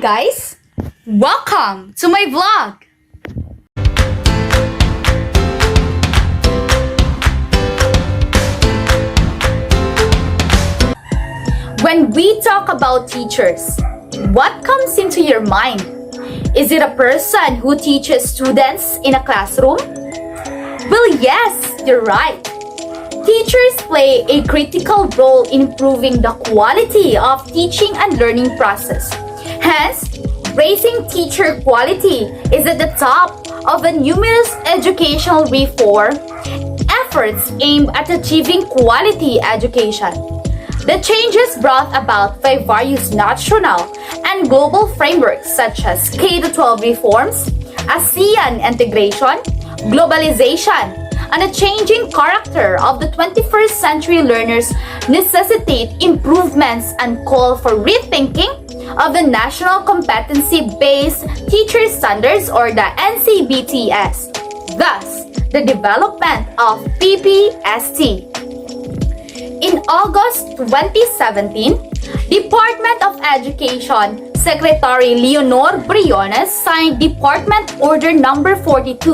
guys! Welcome to my vlog! When we talk about teachers, what comes into your mind? Is it a person who teaches students in a classroom? Well, yes, you're right. Teachers play a critical role in improving the quality of teaching and learning process. Hence, raising teacher quality is at the top of the numerous educational reform efforts aimed at achieving quality education. The changes brought about by various national and global frameworks such as K-12 reforms, ASEAN integration, globalization, and the changing character of the 21st century learners necessitate improvements and call for rethinking of the National Competency-Based Teacher Standards or the NCBTS, thus the development of PPST. In August 2017, Department of Education Secretary Leonor Briones signed Department Order No. 42,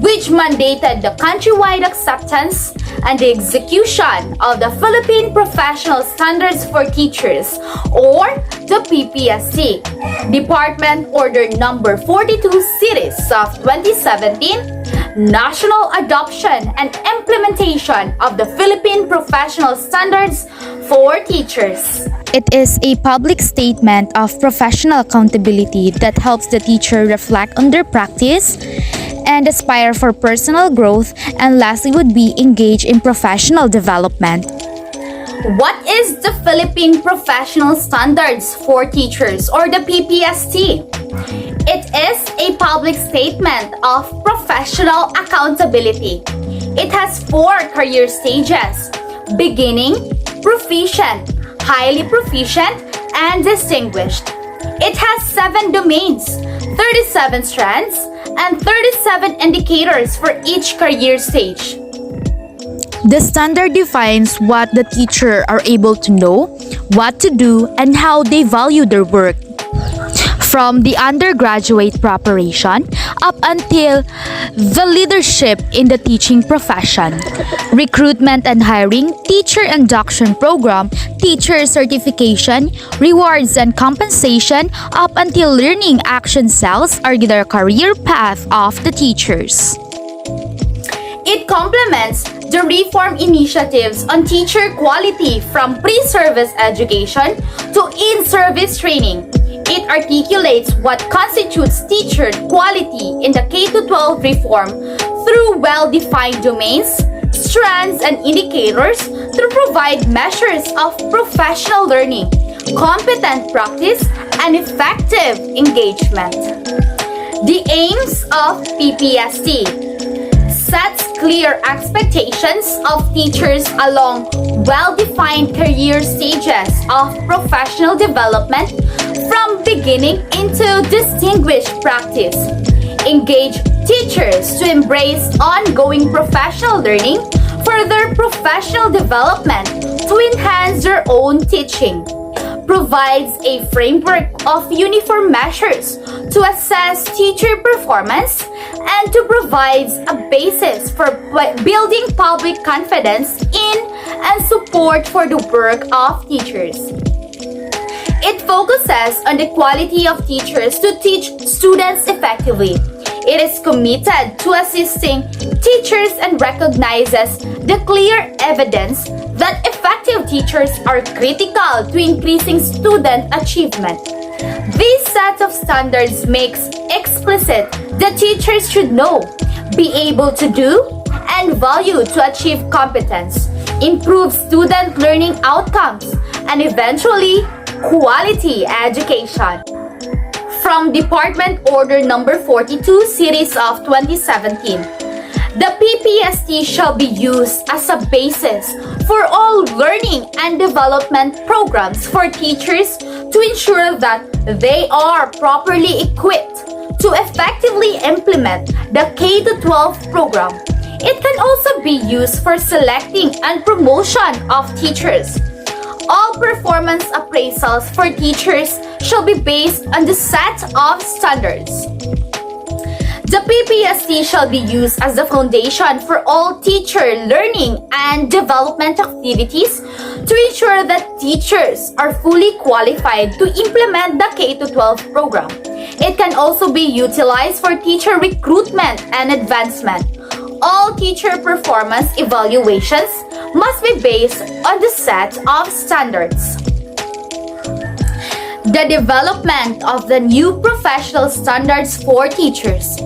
which mandated the countrywide acceptance and the execution of the Philippine Professional Standards for Teachers, or the PPST. Department Order No. 42 Series of 2017, National Adoption and Implementation of the Philippine Professional Standards for Teachers. It is a public statement of professional accountability that helps the teacher reflect on their practice and aspire for personal growth, and lastly would be engage in professional development. What is the Philippine Professional Standards for Teachers or the PPST? It is a public statement of professional accountability. It has 4 career stages: beginning, proficient, highly proficient, and distinguished. It has 7 domains, 37 strands, and 37 indicators for each career stage. The standard defines what the teacher are able to know, what to do, and how they value their work. From the undergraduate preparation up until the leadership in the teaching profession, recruitment and hiring, teacher induction program, teacher certification, rewards and compensation, up until learning action cells are the career path of the teachers. It complements the reform initiatives on teacher quality from pre-service education to in-service training. It articulates what constitutes teacher quality in the K-12 reform through well-defined domains, strands, and indicators to provide measures of professional learning, competent practice, and effective engagement. The aims of PPST sets clear expectations of teachers along well-defined career stages of professional development from beginning into distinguished practice. Engage teachers to embrace ongoing professional learning for their professional development to enhance their own teaching. Provides a framework of uniform measures to assess teacher performance and to provide a basis for building public confidence in and support for the work of teachers. It focuses on the quality of teachers to teach students effectively. It is committed to assisting teachers and recognizes the clear evidence that effective teachers are critical to increasing student achievement. This set of standards makes explicit that teachers should know, be able to do, and value to achieve competence, improve student learning outcomes, and eventually, quality education. From Department Order No. 42 Series of 2017, the PPST shall be used as a basis for all learning and development programs for teachers to ensure that they are properly equipped to effectively implement the K-12 program. It can also be used for selecting and promotion of teachers. All performance appraisals for teachers shall be based on the set of standards. The PPST shall be used as the foundation for all teacher learning and development activities to ensure that teachers are fully qualified to implement the K-12 program. It can also be utilized for teacher recruitment and advancement. All teacher performance evaluations must be based on the set of standards. The development of the new professional standards for teachers.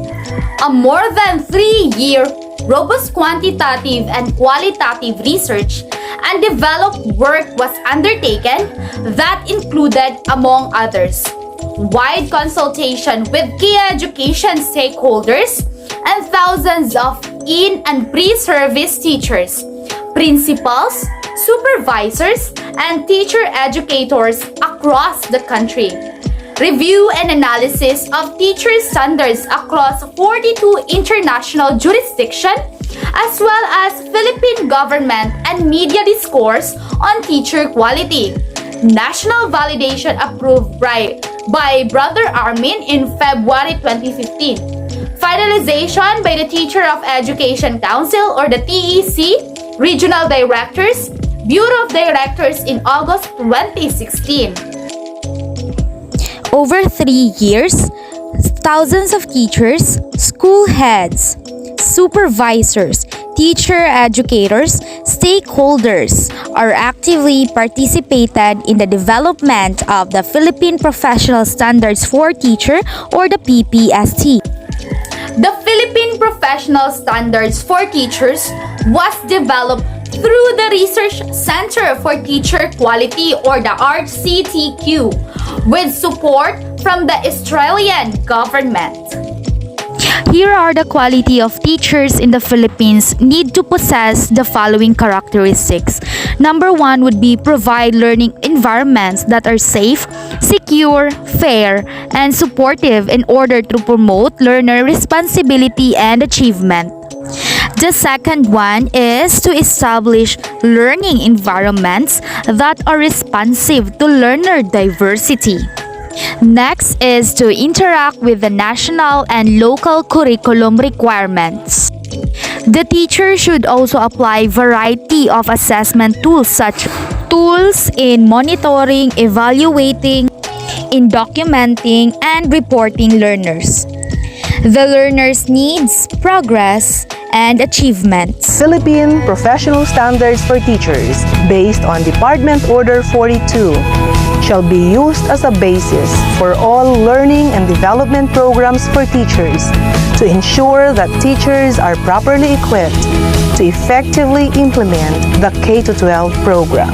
A more than 3-year robust quantitative and qualitative research and developed work was undertaken that included, among others, wide consultation with key education stakeholders and thousands of in- and pre-service teachers, principals, supervisors, and teacher educators across the country. Review and analysis of teacher standards across 42 international jurisdictions, as well as Philippine government and media discourse on teacher quality. National validation approved by Brother Armin in February 2015. Finalization by the Teacher of Education Council or the TEC, Regional Directors, Bureau of Directors in August 2016. Over 3 years, thousands of teachers, school heads, supervisors, teacher educators, stakeholders are actively participated in the development of the Philippine Professional Standards for Teacher or the PPST. The Philippine Professional Standards for Teachers was developed through the Research Center for Teacher Quality or the RCTQ with support from the Australian government. Here are the quality of teachers in the Philippines need to possess the following characteristics. Number 1 would be provide learning environments that are safe, secure, fair, and supportive in order to promote learner responsibility and achievement. The second one is to establish learning environments that are responsive to learner diversity. Next is to interact with the national and local curriculum requirements. The teacher should also apply variety of assessment tools such tools in monitoring, evaluating, in documenting, and reporting learners. The learner's needs, progress, and achievements. Philippine Professional Standards for Teachers based on Department Order 42 shall be used as a basis for all learning and development programs for teachers to ensure that teachers are properly equipped to effectively implement the K-12 program.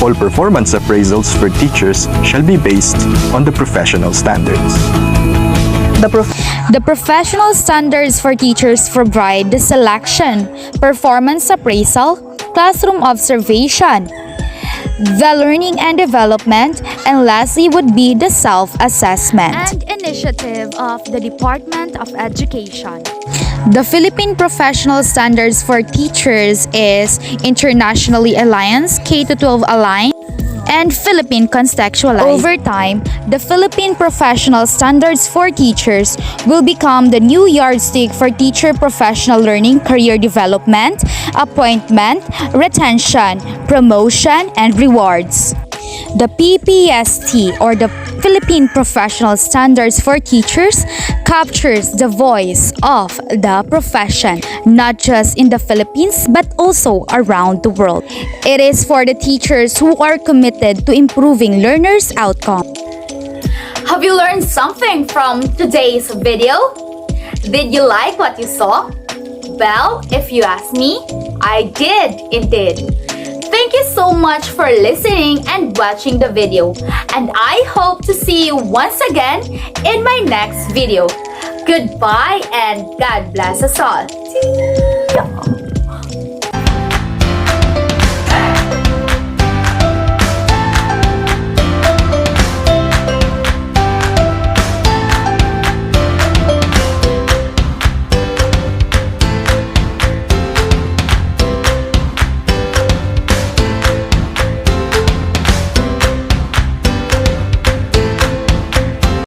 All performance appraisals for teachers shall be based on the professional standards. The professional standards for teachers provide the selection, performance appraisal, classroom observation, the learning and development, and lastly would be the self-assessment and initiative of the Department of Education. The Philippine Professional Standards for Teachers is internationally aligned, K-12 aligned, and Philippine contextualized. Over time, the Philippine Professional Standards for Teachers will become the new yardstick for teacher professional learning, career development, appointment, retention, promotion, and rewards. The PPST or the Philippine Professional Standards for Teachers captures the voice of the profession, not just in the Philippines but also around the world. It is for the teachers who are committed to improving learners' outcomes. Have you learned something from today's video? Did you like what you saw? Well, if you ask me, I did indeed. Thank you so much for listening and watching the video, and I hope to see you once again in my next video. Goodbye and God bless us all. See ya.